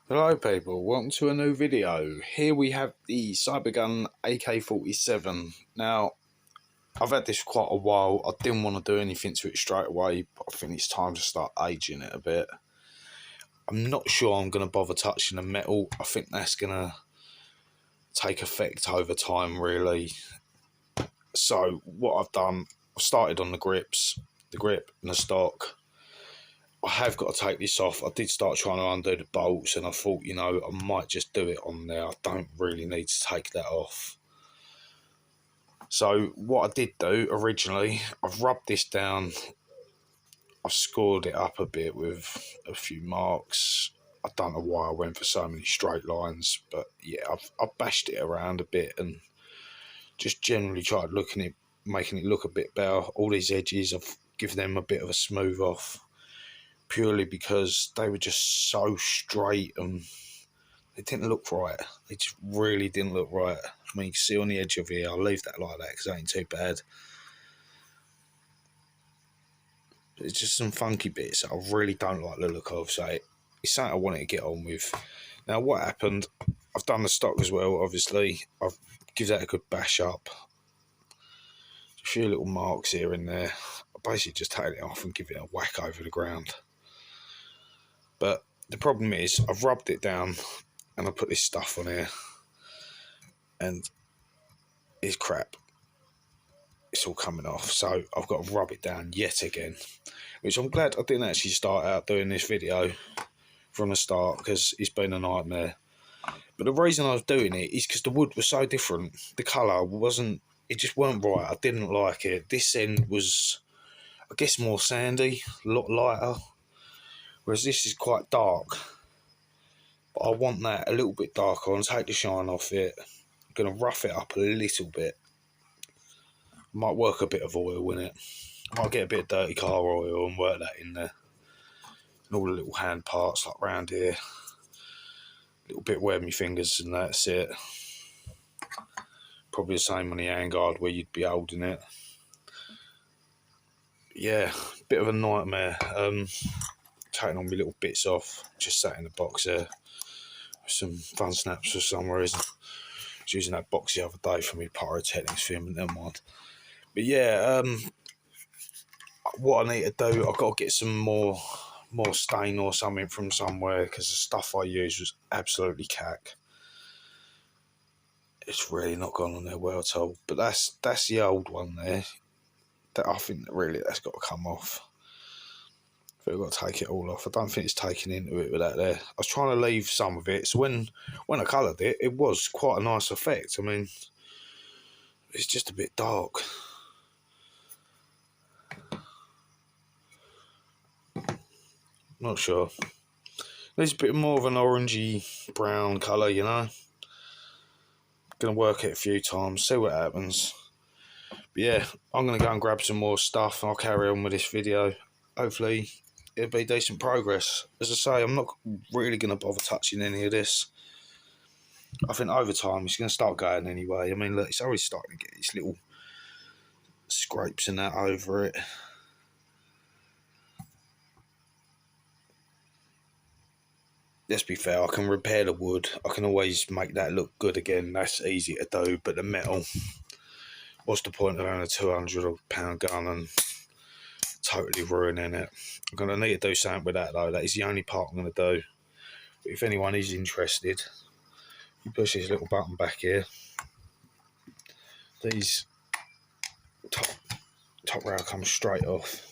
Hello people, welcome to a new video. Here we have the cybergun AK47. Now, I've had this for quite a while. I didn't want to do anything to it straight away, but I think it's time to start aging it a bit. I'm not sure I'm going to bother touching the metal. I think that's going to take effect over time really. So what I've done, I've started on the grip and the stock. I have got to take this off. I did start trying to undo the bolts and I thought, you know, I might just do it on there. I don't really need to take that off. So what I did do originally, I've rubbed this down. I've scored it up a bit with a few marks. I don't know why I went for so many straight lines, but yeah, I've bashed it around a bit and just generally tried making it look a bit better. All these edges, I've given them a bit of a smooth off, purely because they were just so straight and they didn't look right. They just really didn't look right. I mean, you can see on the edge of here, I'll leave that like that because it ain't too bad. But it's just some funky bits that I really don't like the look of, so it's something I wanted to get on with. Now, what happened, I've done the stock as well, obviously. I've give that a good bash up. A few little marks here and there. I basically just take it off and give it a whack over the ground. But the problem is, I've rubbed it down and I put this stuff on here and it's crap. It's all coming off, so I've got to rub it down yet again, which I'm glad I didn't actually start out doing this video from the start because it's been a nightmare. But the reason I was doing it is because the wood was so different. The colour wasn't, it just weren't right. I didn't like it. This end was, I guess, more sandy, a lot lighter, whereas this is quite dark. But I want that a little bit darker and take the shine off it. I'm going to rough it up a little bit. Might work a bit of oil in it. Might get a bit of dirty car oil and work that in there. And all the little hand parts like round here. A little bit where my fingers and that's it. Probably the same on the handguard where you'd be holding it. Yeah, bit of a nightmare. Taking all my little bits off. Just sat in the box there. Some fun snaps for some reason. I was using that box the other day for my pyrotechnics film, but never mind. But yeah, what I need to do, I've got to get some more stain or something from somewhere because the stuff I used was absolutely cack. It's really not gone on there well at all. But that's the old one there. That I think that really that's got to come off. I think I've got to take it all off. I don't think it's taken into it with that there. I was trying to leave some of it. So when I coloured it, it was quite a nice effect. I mean, it's just a bit dark. Not sure. There's a bit more of an orangey brown colour, you know. Gonna work it a few times, see what happens. But yeah, I'm gonna go and grab some more stuff and I'll carry on with this video. Hopefully it'll be decent progress. As I say, I'm not really gonna bother touching any of this. I think over time it's gonna start going anyway. I mean, look, it's already starting to get these little scrapes and that over it. Let's be fair, I can repair the wood. I can always make that look good again. That's easy to do. But the metal, what's the point of having a £200 gun and totally ruining it? I'm going to need to do something with that though. That is the only part I'm going to do. But if anyone is interested, you push this little button back here. These top rail comes straight off.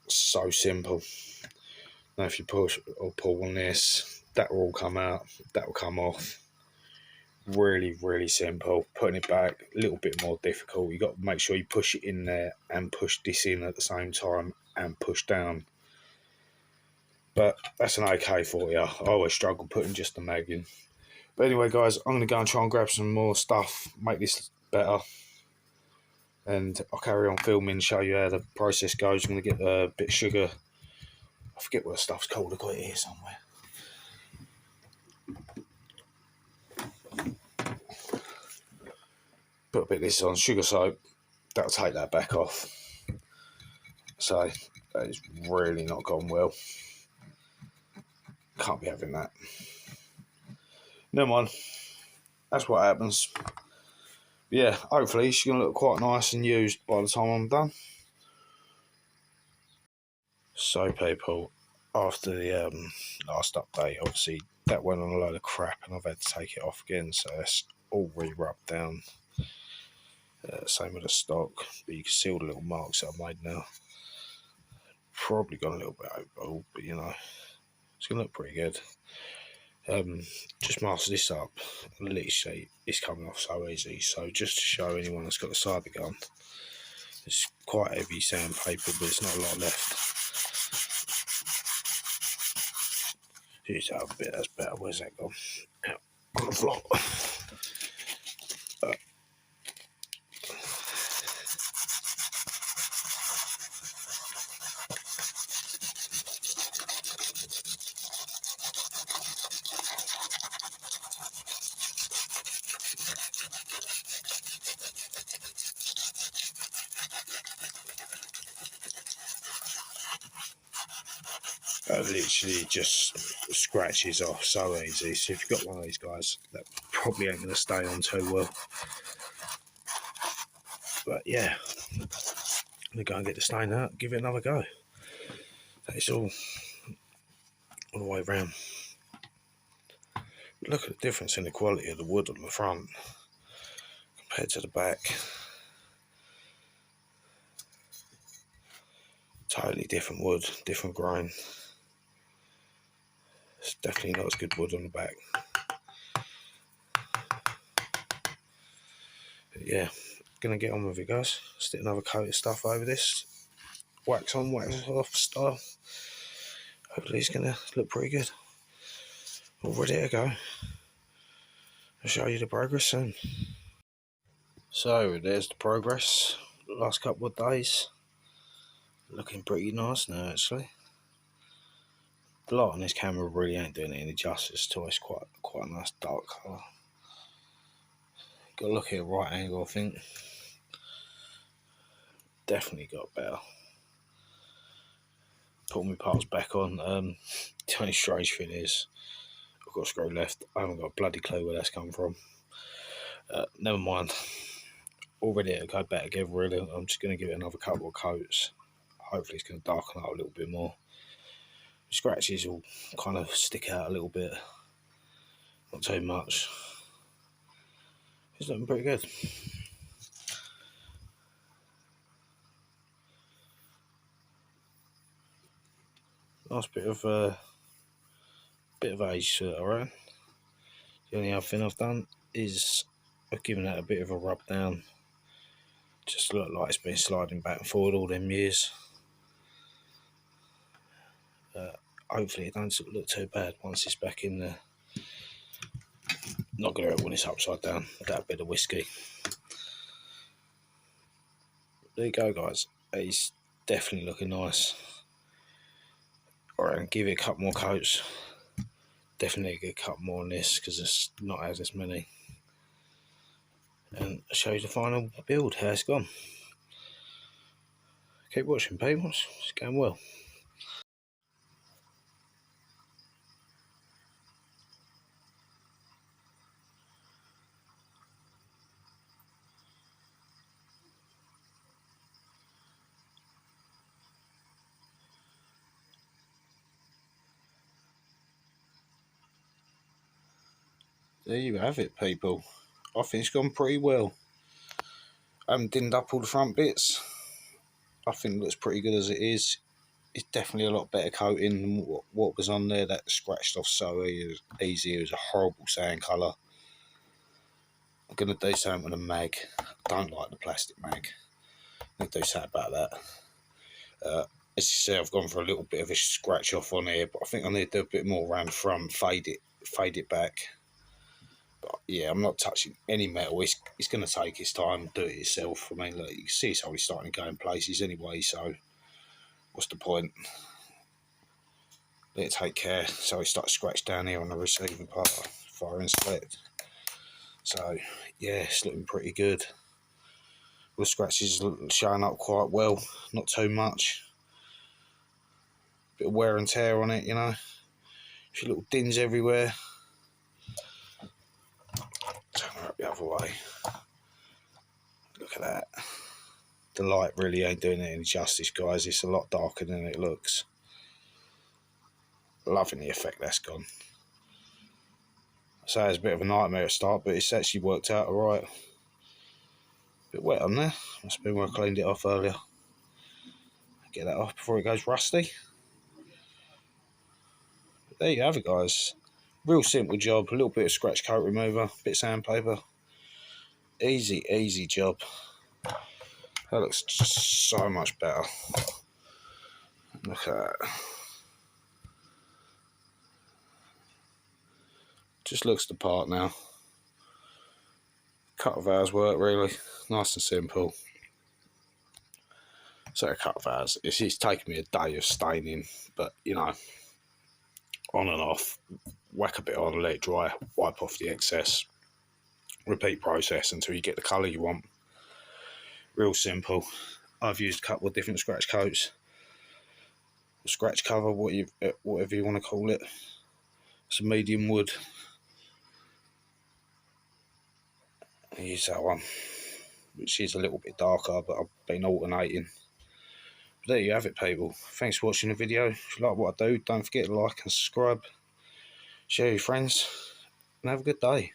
So simple. Now if you push or pull on this, that will all come out, that will come off. Really, really simple. Putting it back, a little bit more difficult. You got to make sure you push it in there and push this in at the same time and push down. But that's an AK for you. I always struggle putting just the mag in. But anyway guys, I'm going to go and try and grab some more stuff, make this better. And I'll carry on filming, show you how the process goes. I'm going to get a bit of sugar. I forget what the stuff's called, I've got it here somewhere. Put a bit of this on, sugar soap, that'll take that back off. So, that is really not gone well. Can't be having that. Never mind. That's what happens. Yeah, hopefully she's going to look quite nice and used by the time I'm done. So people, after the last update, obviously that went on a load of crap and I've had to take it off again, so it's all re-rubbed down. Same with the stock, but you can see all the little marks that I've made now. Probably gone a little bit overboard, but you know, it's going to look pretty good. Just master this up. Literally, it's coming off so easy. So just to show anyone that's got a cybergun, it's quite heavy sandpaper, but it's not a lot left. Here's that a bit. That's better. Where's that gone? Out on the floor. Literally just scratches off so easy. So if you've got one of these guys, that probably ain't going to stay on too well. But yeah, I'm going to go and get the stain out, give it another go. That is all the way around. Look at the difference in the quality of the wood on the front compared to the back. Totally different wood, different grain. It's definitely not as good wood on the back. But yeah, gonna get on with it, guys. Stick another coat of stuff over this. Wax on, wax off style. Hopefully it's gonna look pretty good. All ready to go. I'll show you the progress soon. So there's the progress. Last couple of days. Looking pretty nice now actually. The light on this camera really ain't doing it any justice to it. It's quite a nice dark colour. Got to look at a right angle, I think. Definitely got better. Put my parts back on. The only strange thing is I've got a screw left. I haven't got a bloody clue where that's come from. Never mind. All ready to go back together really. I'm just going to give it another couple of coats. Hopefully it's going to darken up a little bit more. The scratches will kind of stick out a little bit. Not too much. It's looking pretty good. Nice bit of age to it, alright. The only other thing I've done is I've given that a bit of a rub down. Just look like it's been sliding back and forward all them years. Hopefully it don't look too bad once it's back in there. Not gonna hurt when it's upside down. That bit of whiskey. There you go, guys. It's definitely looking nice. Alright, give it a couple more coats. Definitely get a couple more on this because it's not as many. And I'll show you the final build, how it's gone. Keep watching, people. It's going well. There you have it, people. I think it's gone pretty well. I haven't dinned up all the front bits. I think it looks pretty good as it is. It's definitely a lot better coating than what was on there. That scratched off so easy. It was a horrible sand colour. I'm going to do something with a mag. I don't like the plastic mag. I'm going to do something about that. As you see, I've gone for a little bit of a scratch off on here, but I think I need to do a bit more around the front, fade it back. But yeah, I'm not touching any metal. It's going to take its time, do it yourself. I mean, look, you can see it's already starting to go in places anyway, so what's the point? Let it take care. So it starts to scratch down here on the receiving part if I inspect. So yeah, it's looking pretty good. The scratches showing up quite well, not too much. Bit of wear and tear on it, you know. A few little dins everywhere. Turn her up the other way. Look at that. The light really ain't doing it any justice, guys. It's a lot darker than it looks. Loving the effect that's gone. I say it's a bit of a nightmare at start, but it's actually worked out alright. Bit wet on there. Must have been where I cleaned it off earlier. Get that off before it goes rusty. But there you have it, guys. Real simple job. A little bit of scratch coat remover, bit of sandpaper. Easy job. That looks just so much better. Look at that. Just looks the part now. Couple of hours work, really. Nice and simple. So a couple of hours. It's taken me a day of staining, but you know, on and off. Whack a bit on, let it dry, wipe off the excess. Repeat process until you get the colour you want. Real simple. I've used a couple of different scratch coats. Scratch cover, whatever you want to call it. It's a medium wood. I use that one, which is a little bit darker, but I've been alternating. But there you have it, people. Thanks for watching the video. If you like what I do, don't forget to like and subscribe. Share with your friends, and have a good day.